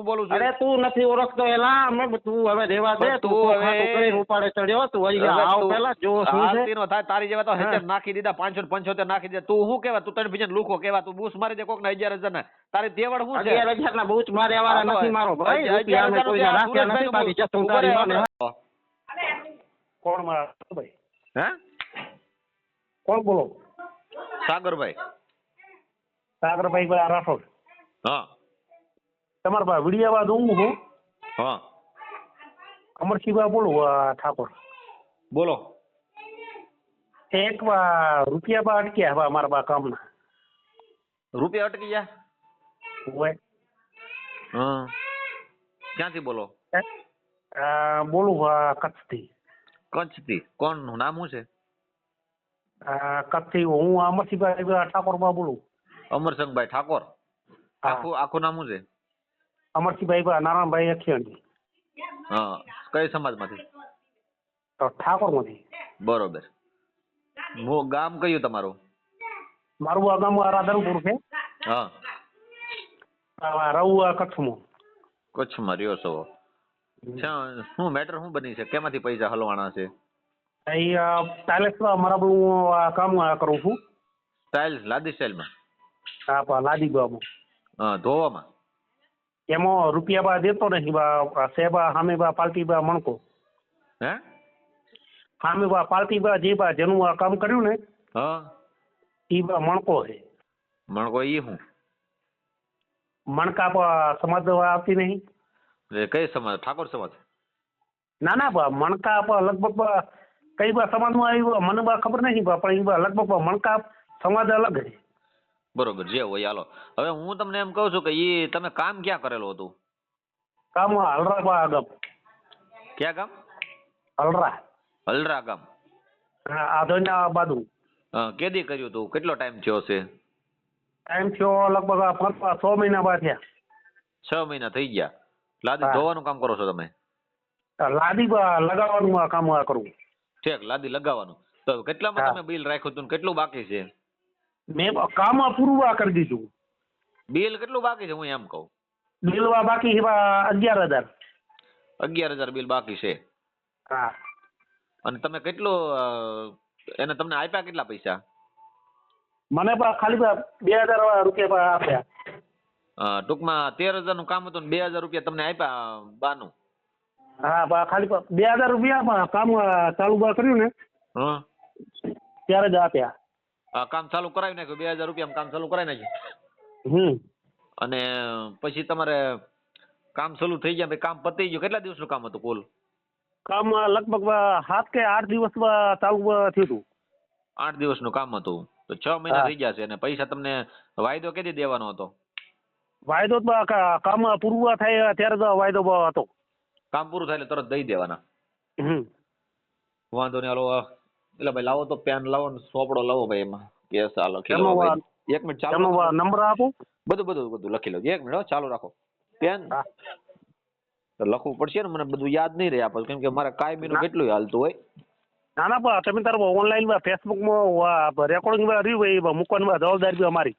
બોલું છું? અરે તું નથી ઓળખતો એલા અમે તું હવે રેવા દે. પણ તું તું તો હવે- ખાતું કરીને ઉપાડે ચડ્યો. તું હવે અહીંયા આવ તું પેલા જો શું છે. હાલતી નો થાય. તારી જેવા તો હા. 1000 નાખી દીધા, 575 નાખી દીધા. તું શું કેવા? તું તને બીજાને લુખો કેવા? તું બૂસ મારી દે કોક ને 11,000 ના. તારી તેવડ શું છે? 11,000 ના બૂચ માર્યા વાળા નથી મારો ભાઈ. 11,000 રૂપિયા અમે કોઈને રૂપિયા રાખ્યા નથી. સુરેશભાઈનું બાકી જતું ઉભો તારી રહે માને. આપણે. કોણ મારા ભાઈ? હે? કોણ બોલો? સાગરભાઈ. સાગરભાઈ રાઠોડ. હા તમારા પાસે વિડીયાવાદ હું છું. હા અમરસિંહભાઈ બોલું ઠાકોર. બોલો. એક રૂપિયા બા અટક્યા હવે અમારા બા કામના. રૂપિયા અટકી ગયા? હોય. હા ક્યાંથી બોલો? બોલું કચ્છથી. કચ્છથી. કોણ નામ શું છે? કચ્છથી હું અમરસિંહભાઈ ઠાકોર બા બોલું. અમરસંગભાઈ ઠાકોર. આખું નામ શું છે? અમરસિંહભાઈ નારાયણભાઈ અખિયાણી. હા કઈ સમાજમાંથી? ઠાકોર માંથી. બરોબર. ગામ કયું તમારું? મારું આ ગામ રાધનપુર છે. હા રહું કચ્છમાં. કચ્છમાં રહ્યો છો? શું મેટર શું બની છે? કેમાંથી પૈસા હલવાના છે? ટાઇલ્સ મારા હું કામ કરું છું. ટાઇલ્સ લાદી સ્ટાઇલમાં? હા લાદી બામાં. હા ધોવામાં? એમાં રૂપિયા બા દેતો નથી બા. સેબા સામે બા પાલટી બા મણકો. હે? સામે બા પાલટી બા જે બા જેનું આ કામ કર્યું ને હા એ બા મણકો છે. મણકો ઈ શું? મણકા સમાજ આવતી નહીં. કઈ સમાજ? ઠાકોર સમાજ? ના ના બા મણકા લગભગ કઈ બા સમાજમાં આવ્યું મને બા ખબર નહીં બા. પણ એ બા લગભગ મણકા સમાજ અલગ છે. બરોબર જે હોય હાલો. હવે હું તમને એમ કહું છું કે ઈ તમે કામ ક્યાં કરેલું હતું? કામ હલરા બા ગામ. ક્યાં ગામ? હલરા. હલરા ગામ. હા આધોના બાજુ. કેદી કર્યું હતું? કેટલો ટાઈમ થયો છે? ટાઈમ થયો લગભગ 6 મહિના બાદ થયા. 6 મહિના થઈ ગયા. લાદી ધોવાનું કામ કરો છો તમે? લાદી લગાવવાનું કામ કરું. ઠીક લાદી લગાવવાનું. તો કેટલામાં તમે બિલ રાખ્યું હતું? કેટલું બાકી છે? મેં કામ પૂરું કરી દીધું. બિલ કેટલું બાકી છે હું એમ કહું? બિલ બાકી છે 11,000. 11,000 બિલ બાકી છે. હા. અને તમે કેટલું એને તમને આપ્યા કેટલા પૈસા? મને ખાલી 2,000 રૂપિયા આપ્યા. ટૂંકમાં 13,000 નું કામ હતું ને 2,000 રૂપિયા તમને આપ્યા બાનું? હા ખાલી 2,000 રૂપિયા કામ ચાલુ કર્યું ને ત્યારે જ આપ્યા. કામ ચાલુ કરાવી નાખ્યું? 2,000 રૂપિયા કામ ચાલુ કરાવી નાખ્યું? અને પછી તમારે કામ ચાલુ થઈ ગયા, કામ પતી ગયું. કેટલા દિવસનું કામ હતું કુલ? કામ લગભગ 7 કે 8 દિવસમાં ચાલુ થયું હતું. 8 દિવસનું કામ હતું તો 6 મહિના થઈ ગયા છે. અને પૈસા તમને વાયદો કેદી દેવાનો હતો? વાયદો કામ પૂરું થાય ત્યારે જ વાયદો હતો. કામ પૂરું થાય એટલે તરત દઈ દેવાના? વાંધો નહીં હાલો. એટલે ભાઈ લાવો તો પેન લાવો ને સોપડો લાવો ભાઈ. એમાં કેસ લખી લો. 1 મિનિટ ચાલુ. નંબર આપો. બધું લખી લો. 1 મિનિટ ચાલુ રાખો. પેન લખવું પડશે ને, મને બધું યાદ નહીં રહે આપણે, કેમ કે મારે કાયમીનું કેટલું હાલતું હોય. ના ના તમે તાર ઓનલાઈન ફેસબુકમાં રેકોર્ડિંગ રહ્યું મૂકવાની જવાબદારી અમારી.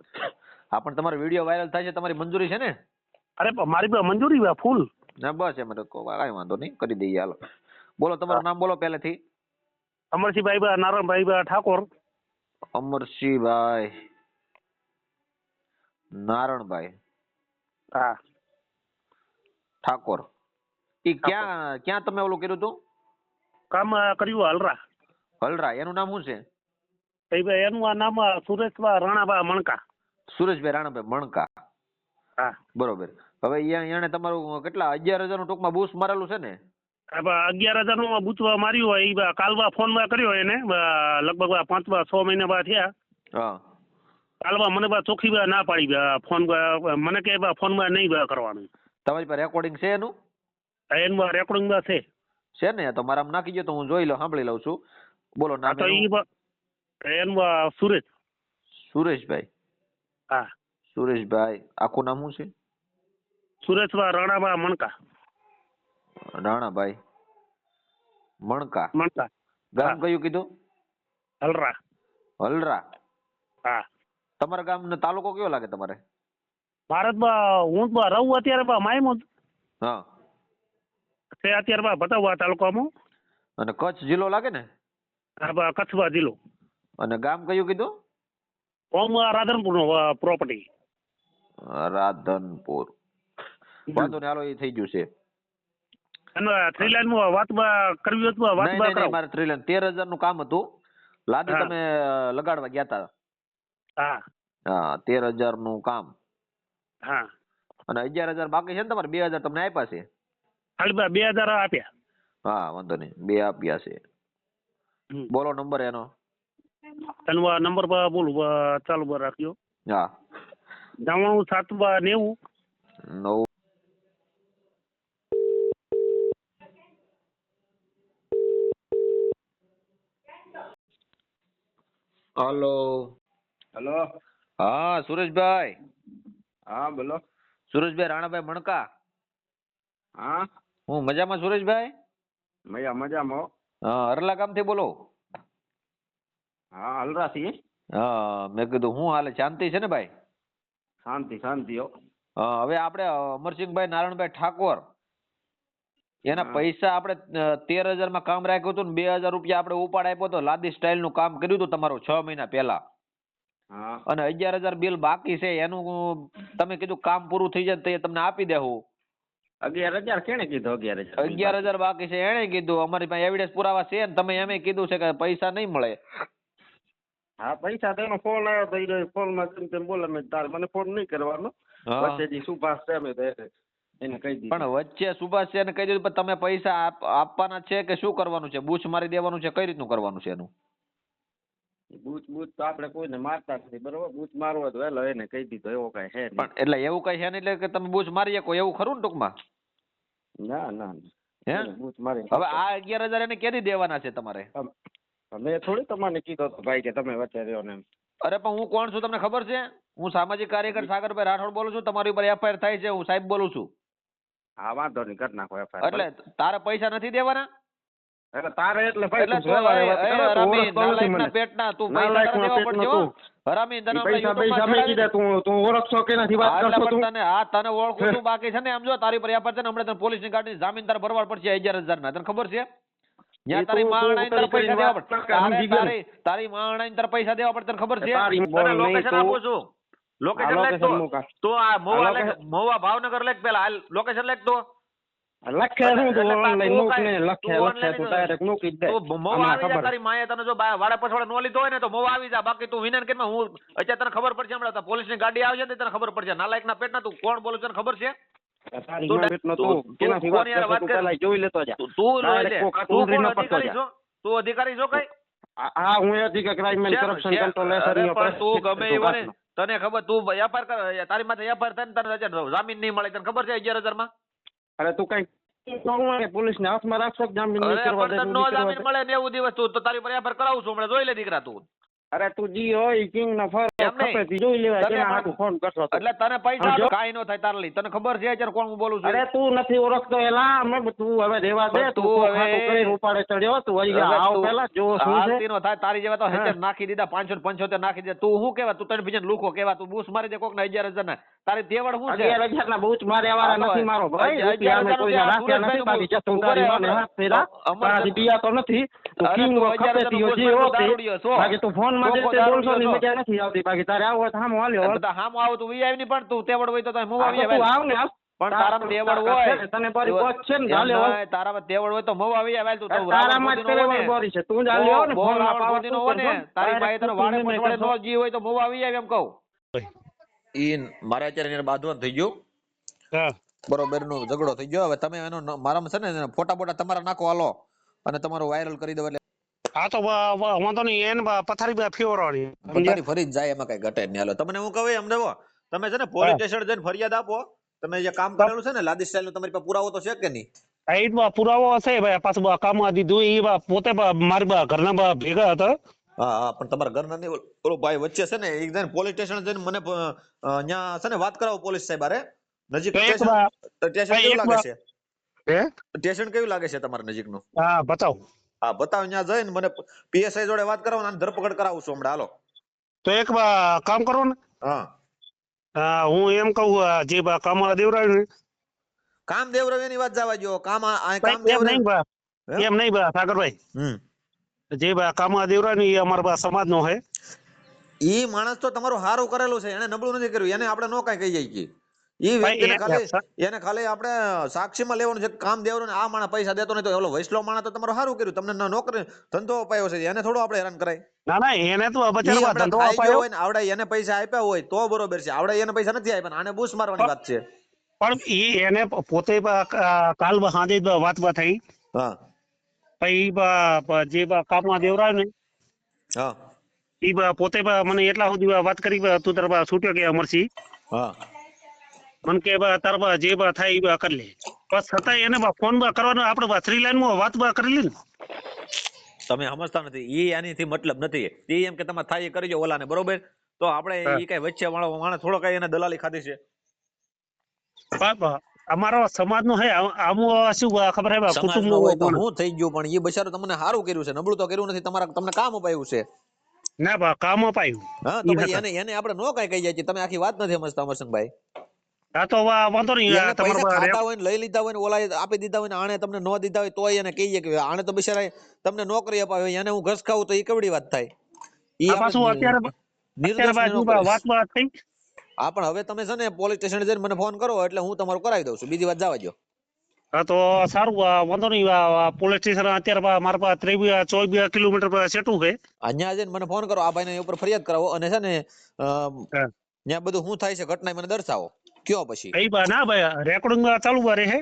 હા પણ તમારો વિડીયો વાયરલ થાય છે, તમારી મંજૂરી છે ને? અરે મારી મંજૂરી ફૂલ. ના બસ એમ કાંઈ વાંધો નહીં, કરી દઈએ હાલો. બોલો તમારું નામ બોલો પહેલેથી. અમરસિંહભાઈ નારાયણભાઈ ઠાકોર. અમરસિંહભાઈ નારણભાઈ હા ઠાકોર. ઈ ક્યાં તમે ઓલું કર્યું હતું કામ? કર્યું હલરા. હલરા. એનું નામ શું છે? એનું નામ સુરેશભાઈ રાણાભાઈ મણકા. સુરેશભાઈ રાણાભાઈ મણકા. હા બરોબર. હવે એને તમારું કેટલા 11,000 નું ટૂંકમાં બૂસ મારેલું છે ને? 11,000 નું બૂચ માર્યું હોય. કાલવા ફોન કર્યો એને લગભગ 5-6 મહિના બાદ થયા. હા કાલવા મને ચોખ્ખી ના પાડી ફોન. મને કે ફોન નહીં કરવાનું. તમારી પાસે રેકોર્ડિંગ છે એનું? એનું રેકોર્ડિંગ છે ને? તો મારા નાખી ગયો તો હું જોઈ લઉં, સાંભળી લઉં છું. બોલો નામ. એનું સુરેશભાઈ. હા સુરેશભાઈ. આખું નામ શું છે? સુરેશભાઈ રાણાભાઈ મણકા. રાણાભાઈ મણકા. મણકા. ગામ કયું કીધું? હલરા. હલરા. હા. તમારા ગામનો તાલુકો કયો લાગે તમારે? ભારતમાં હું રહું અત્યારે માયમોદ. હા. છે અત્યારે ભતાવા તાલુકામાં. અને કચ્છ જિલ્લો લાગે ને? કચ્છ જિલ્લો. અને ગામ કયું કીધું? ઓમ રાધનપુરનો પ્રોપર્ટી. રાધનપુર. વાંધો નહીં, હાલો એ થઈ ગયું છે. અને 3 લાઈનમાં વાત કરવી હોય તો વાત નહીં નહીં કરાવો. મારે 13,000 નું કામ હતું. લાદી હા. તમે લગાડવા ગયા હતા. હા હા, 13,000 નું કામ. હા. અને 11,000 બાકી છે ને તમારે? 2,000 તમને આપ્યા છે. ખાલી 2000 આપ્યા. હા, વાંધો નહીં, 2 આપ્યા છે. બોલો નંબર એનો. તને નંબર બોલું ચાલુ રાખ્યો. હા. 97 9. હલો. હેલો. હા સુરેશભાઈ. હા બોલો. સુરેશભાઈ રાણાભાઈ મણકા. હા હું મજામાં સુરેશભાઈ. મજામાં. હા, અરલા ગામથી બોલો. હા હલરાથી. હા, મેં કીધું હું હાલે, શાંતિ છે ને ભાઈ? શાંતિ હો. હા, હવે આપણે અમરસિંહભાઈ નારાયણભાઈ ઠાકોર એના હા. પૈસા આપણે 13,000 માં કામ રાખ્યું હતું ને 2,000 રૂપિયા આપણે ઉપાડ આપ્યો હતો. લાદી સ્ટાઇલ નું કામ કર્યું હતું તમારું 6 મહિના પહેલા. હા અને 11,000 બિલ બાકી છે. એનું તમે કીધું કામ પૂરું થઈ જાય તો એ તમને આપી દેવું. 11,000 કેને કીધું? 11,000 11,000 બાકી છે એણે કીધું. અમારી પાસે એવિડન્સ પુરાવા છે ને તમે એમ કીધું છે કે પૈસા નહીં મળે. હા પૈસા તો એનો ફોન આવ્યો તો એ ફોનમાં તેમ બોલે મેં તાર મને ફોન નહીં કરવાનો. હા. વચ્ચે સુભાષ છે મેં તો એને કહી દીધું. પણ વચ્ચે સુભાષ છે ને કહી દીધું પણ તમે પૈસા આપવાના છે કે શું કરવાનું છે? બૂચ મારી દેવાનું છે? કઈ રીતનું કરવાનું છે એનું? બૂચ તો આપણે કોઈને મારતા નથી બરોબર. બૂચ મારવો તો વહેલો એને કહી દીધો. એવો કઈ હે નહીં. પણ એટલે એવું કઈ છે ને એટલે કે તમે બૂચ મારી શકો એવું ખરું ને ટૂંકમાં? ના હે? બૂચ મારી હવે આ 11,000 એને કેદી દેવાના છે તમારે? મેં થોડી તમને કીધો તો ભાઈ કે તમે વચ્ચે રહ્યો ને એમ. અરે પણ હું કોણ છું તમને ખબર છે? હું સામાજિક કાર્યકર સાગરભાઈ રાઠોડ બોલું છું. તમારી ઉપર એફઆઈઆર થાય છે. હું સાહેબ બોલું છું. હા વાંધો નહીં, કરી નાખો FIR. એટલે તારે પૈસા નથી દેવાના? એટલે તારે એટલે ભાઈ એટલે તું વ્યવહારે વાત કરો, તું હરામી ઓળખતો નથી નાલાયકના મને. પેટના તું પૈસા તારે નાલાયકના દેવા પેટનો પડશે હો. તું. હરામી તને ઈ હમણાં પૈસા YouTube માં મેં ચડાવી કીધા તું ઓળખશો કે નથી વાત હા, કરશો એટલે તું. પણ તને ઓળખું છું. બાકી છે ને એમ જો તારી પર એફઆઈઆર છે ને હમણાં તને પોલીસની ગાડીની જામીન તારે ભરવા પડશે 11,000 ના. તને ખબર છે? ત્યાં તારી તું માણસ તારે ઉતરી પૈસા કરીને દેવા વાત પડે. કર, સમજી ગયો ને? તારી માણસ તારે પૈસા દેવા પડે. તને ખબર છે? તારી બોલ તને નહીં લોકેશન તું. આપું છું. લોકેશન આ લેખ તો. location મૂકા. તો આ મોવા આ લેખ, location- મોવા ભાવનગર લેખ પેલા હાલ લોકેશન લેખ તો. લખે હું તું એટલે ઓનલાઈન તું મૂક કાંઈ- ને લખે તું લખે તું online ડાયરેક્ટ મૂકી જ દે. તું મોવા હમણાં આવી જા ખબર. તારી માએ તને જો વાડા પછવાડે નો લીધો હોય ને તો મોવા આવી જા. બાકી તું વિનન કે હું અત્યારે તને ખબર પડશે હમણાં પોલીસની ગાડી આવશે ને તને ખબર પડશે. નાલાયકના પેટના તું કોણ બોલું તને ખબર છે? તારી તું માં પેટનો તું કેનાથી કોની હારે વાત વાત કરશો તું કરે? પહેલા જોઈ લેતો જા. તું લઈ લે. Direct કોક હાથ તું ઊંધરી કોણ ન પડતો અધિકારી જા. છો? તું અધિકારી છો કઈ? હા હું એથી કે ક્રાઇમ એન્ડ કરપ્શન કંટ્રોલ અરે પણ તું ગમે એવો ને તને ખબર તું એફઆઈઆર કર તારી માથે એફઆઈઆર થાય ને તને અત્યારે જામીન નહીં મળે. તને ખબર છે 11,000 માં? અરે તું કઈ પોલીસ ને હાથમાં રાખશો કે જામીન નહીં અરે કરવા પણ દે તને નો જામીન મળે 90 દિવસ તું તો તારી પર એફઆઈઆર કરાવું છું હમણાં. જોઈ લે દીકરા તું. અરે તું જી હોય કિંગ ના ફર એમ નહીં. ખપે થી જોઈ લેવાય તને કેના પણ- હાથું ફોન કરશો તું. એટલે તને પૈસા સમજો? કાંઈ નો થાય તારે લઈ. તને ખબર છે અત્યારે કોણ હું બોલું છું? અરે તું નથી ઓળખતો એલા અમે તું હવે રેવા દે પણ તું તું કોક હવે- હાથું કરીને ઉપાડે ચડ્યો તું હજી હવે આવ તું પેલા જો શું છે. હાલતી નો થાય તારી જેવા તો હા. હેચર નાખી દીધા 575 નાખી દીધા. તું શું કેવા? તું તને બીજાને લુખો કેવા? તું બૂસ મારી દે કોક ના 11,000 ના. તારી તેવડ શું છે? 11,000 ના બૂચ મારે વાળા હા તો નથી મારો ભાઈ. 11,000 રૂપિયા અમે કોઈને રાખ્યા નથી બાકી જતું તારી મને હાથ ફેરા તારાથી બીયા તો નથી તું અરે કિંગ તું ખપે 11,000 થી નું જે બૂચ હોતી દારૂડિયો છો. બાકી તું ફોન માં ચોખ્ખો જે બોલશો દારૂડિયો ની છો. મજા નથી આવતી બાકી તારે આવું હોય તો હામો હાલ્યો બધા હામું આવું તું વી આવી નહીં પણ તું તેવડ હોય તો તમે હું હા આવી તો તું આવે. આવ ને આવ. પણ તારામાં તેવડ હોય તને બરી પોચ છે ને એમ ચાલે હોય. નહીં, તારામાં તેવડ હોય તો મહુ આવી આવે. તું તો તારામાં જ પેલે બોરી છે તું જ હાલ્યો ને બહુ ફોન માં રાવણ ગોતીનો હોય ને તારી પાસે તને વાડે પછવાડે નો જી હોય તો મહુ આવી આવે એમ કહું. ઈ મારે અત્યારે એને બાંધવાનું થઈ ગયું. હા બરોબર નો ઝઘડો થઈ ગયો. હવે તમે એનો મારામાં છે ને ફોટા બોટા તમારા નાખો હાલો અને તમારું વાયરલ કરી દો એટલે આ તો વાંધો નહીં એને પથારી ફેવરવાની પોતાની ફરી જ જાય એમાં કઈ ઘટે નહીં. હાલો તમને હું કહું એમ દેવો તમે છે ને પોલીસ સ્ટેશન જઈને ફરિયાદ આપો. તમે જે કામ કરેલું છે ને લાદી સ્ટાઇલ નું તમારી પાસે પુરાવો તો છે કે નહીં? આ પુરાવો હશે ભાઈ પાછું કામ દીધું એ પોતે મારી ઘરના ભેગા હતા. હા હા પણ તમારા ઘરના નહીં ઓલો ભાઈ વચ્ચે છે ને એક જણ પોલીસ સ્ટેશન જઈને મને ત્યાં છે ને વાત કરાવો પોલીસ સાહેબ અરે નજીક તો એક સ્ટેશન કેવું એક લાગે છે? હે સ્ટેશન કેવું લાગે છે તમારા નજીકનું? હા બતાવ હા બતાવો. ત્યાં જઈને મને પીએસઆઈ જોડે વાત કરાવો અને ધરપકડ કરાવું છું હમણાં. હાલો તો એક કામ કરો ને હા હું એમ કહું જે કામ દેવરાયું ને કામદેવ રવિની વાત જવા જો ભાઈ, કામદેવ એમ નહીં બા હે? એમ નહીં બા સાગરભાઈ હમ જે બા કામદેવરા ને એ અમારા બા સમાજનો છે. ઈ માણસ તો તમારું સારું કરેલું છે, એને નબળું નથી કર્યું, એને આપણે નો કાંઈ કહી જઈએ છીએ. ઈ ભાઈ, વ્યક્તિને એને ખાલી આપણે સાક્ષીમાં લેવાનું છે કે કામદેવ ને આ માણસ પૈસા દેતો નહીં, તો ઓલો વૈષ્ણવ માણસ તો તમારું સારું કર્યું, તમને નોકરી ધંધો અપાયો છે, એને થોડો આપણે હેરાન કરાય. ના ના એને તો ઈ બચારા આપણે ધંધો ખાઈ ગયો અપાયો. હોય ને આવડે એને પૈસા આપ્યા હોય તો બરોબર છે, આવડે એને પૈસા નથી આપ્યા ને આને બૂસ મારવાની વાત છે. પણ એને પોતે કાલ સાંજે વાત થઈ. હા પછી જે કામદેવરા ને હા ઈ પોતે મને એટલા સુધી વાત કરી તું તાર છૂટ્યો કે અમરસિંહ હા મને કે તાર જે થાય એ કરી લે. બસ છતાં એને ફોન કરવાનો આપણે 3 લાઈનમાં વાત કરેલી ને. તમે સમજતા નથી, ઈ આનીથી મતલબ નથી. ઈ એમ કે તમે થાય એ કરજો ઓલાને, બરોબર? તો આપણે ઈ કઈ વચ્ચે વાળો માણસ થોડો કઈ એને દલાલી ખાધી છે. અમારો સમાજનો હે આમ શું ખબર હે કુટુંબ સમાજનો હોય તો હું થઈ ગયું, પણ ઈ બચારો તમને સારું કર્યું છે, નબળું તો કર્યું નથી, તમને કામ અપાયું છે. ના બા કામ અપાયું. હા તો ભાઈ એને આપણે નો કઈ કહી જાય, તમે આખી વાત નથી સમજતા અમરસિંહભાઈ. હા તો વાંધો નહીં એને પૈસા તમારા ખાતા હોય ને લઈ લીધા હોય ને ઓલા આપી દીધા હોય ને આણે તમને નો દીધા હોય તોય એને કહીએ કે આણે તો બિચારા તમને નોકરી અપાવી, એને હું ઘસ ખાવું તો એ કેવડી વાત થાય. ઈ પાછું અત્યારે વાત થઈ. હા પણ હવે તમે છે ને પોલીસ સ્ટેશન જઈને મને ફોન કરો એટલે હું તમારું કરાવી દઉં છું, બીજી વાત જવા દો. હા તો સારું વાંધો નહીં પોલીસ સ્ટેશન અત્યારે મારા પાસે 23-24 કિલોમીટર સેટું છે. અહીંયા જઈને મને ફોન કરો, આ ભાઈને ઉપર ફરિયાદ કરાવો અને છે ને ત્યાં બધું શું થાય છે ઘટના મને દર્શાવો, કયો પછી. ના ભાઈ રેકોર્ડિંગ ચાલુ રહે છે.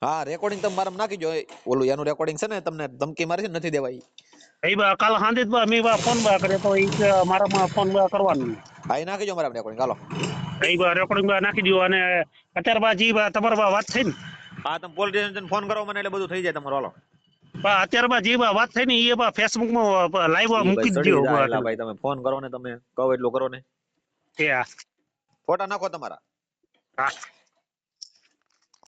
હા રેકોર્ડિંગ તમે મારા નાખી જો, ઓલું એનું રેકોર્ડિંગ છે ને તમને ધમકી મારી છે નથી દેવાય. કાલ સાંજે મેં ફોન કર્યો તો મારા ફોન કરવાનું. હા એ નાખી જો મારા રેકોર્ડિંગ, હાલો. રેકોર્ડિંગ નાખી દો અને અત્યારે તમારા વાત થઈ ને. હા તમે પોલીસ સ્ટેશન ફોન કરો મને એટલે બધું થઈ જાય તમારું, હાલો. અત્યારે જે વાત થઈ ને એ ફેસબુકમાં લાઈવ મૂકી ચડી દો. જાય એટલે ભાઈ તમે ફોન કરો ને, તમે કહો એટલું કરો ને. એ ફોટા નાખો તમારા. હા